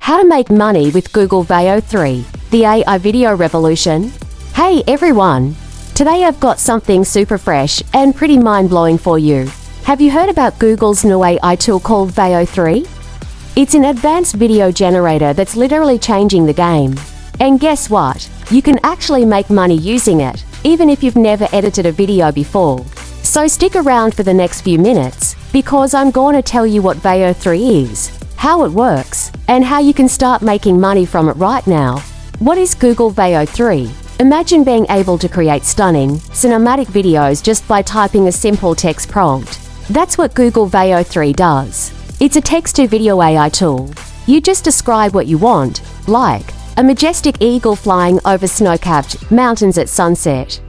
How to make money with Google VEo 3, the AI video revolution. Hey everyone! Today I've got something super fresh and pretty mind-blowing for you. Have you heard about Google's new AI tool called VEo 3? It's an advanced video generator that's literally changing the game. And guess what? You can actually make money using it, even if you've never edited a video before. So stick around for the next few minutes, because I'm going to tell you what VEo 3 is, how it works, and how you can start making money from it right now. What is Google VEo 3? Imagine being able to create stunning, cinematic videos just by typing a simple text prompt. That's what Google VEo 3 does. It's a text-to-video AI tool. You just describe what you want, like a majestic eagle flying over snow-capped mountains at sunset.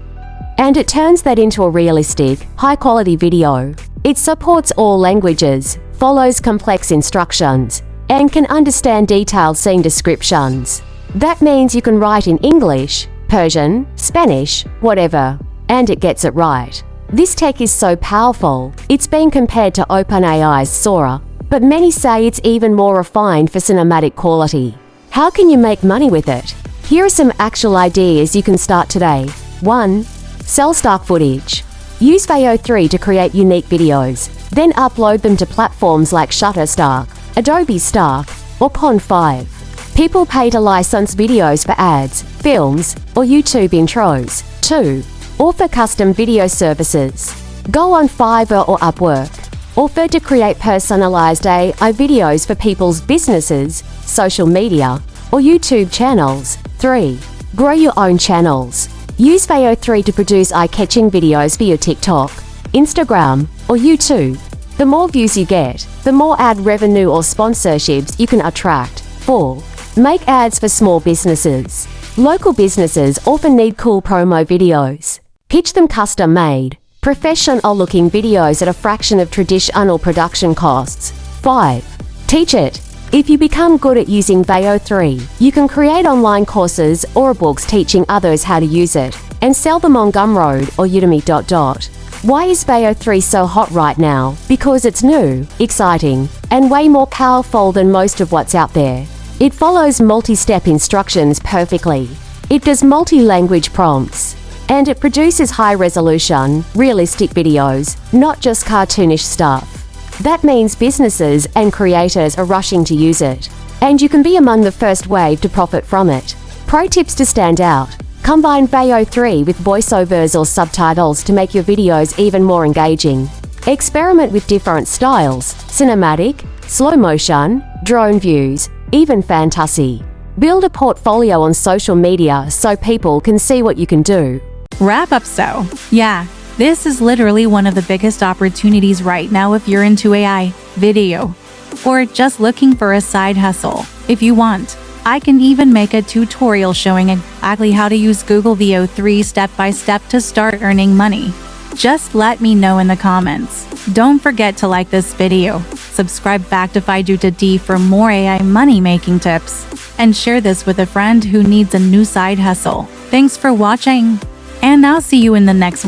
And it turns that into a realistic, high-quality video. It supports all languages, follows complex instructions, and can understand detailed scene descriptions. That means you can write in English, Persian, Spanish, whatever, and it gets it right. This tech is so powerful, it's been compared to OpenAI's Sora, but many say it's even more refined for cinematic quality. How can you make money with it? Here are some actual ideas you can start today. 1. Sell stock footage. Use VEo 3 to create unique videos, then upload them to platforms like Shutterstock, Adobe Stock, or Pond5. People pay to license videos for ads, films, or YouTube intros. 2. Offer custom video services. Go on Fiverr or Upwork. Offer to create personalized AI videos for people's businesses, social media, or YouTube channels. 3. Grow your own channels. Use VEo 3 to produce eye-catching videos for your TikTok, Instagram, or YouTube. The more views you get, the more ad revenue or sponsorships you can attract. 4. Make ads for small businesses. Local businesses often need cool promo videos. Pitch them custom-made, professional-looking videos at a fraction of traditional production costs. 5. Teach it. If you become good at using VEo 3, you can create online courses or books teaching others how to use it, and sell them on Gumroad or Udemy. Why is VEo 3 so hot right now? Because it's new, exciting, and way more powerful than most of what's out there. It follows multi-step instructions perfectly. It does multi-language prompts. And it produces high-resolution, realistic videos, not just cartoonish stuff. That means businesses and creators are rushing to use it. And you can be among the first wave to profit from it. Pro tips to stand out. Combine VEo 3 with voiceovers or subtitles to make your videos even more engaging. Experiment with different styles, cinematic, slow motion, drone views, even fantasy. Build a portfolio on social media so people can see what you can do. Wrap up. So, yeah, this is literally one of the biggest opportunities right now if you're into AI, video, or just looking for a side hustle. If you want, I can even make a tutorial showing exactly how to use Google VEo 3 step by step to start earning money. Just let me know in the comments. Don't forget to like this video, subscribe back to FI for more AI money-making tips, and share this with a friend who needs a new side hustle. Thanks for watching, and I'll see you in the next one.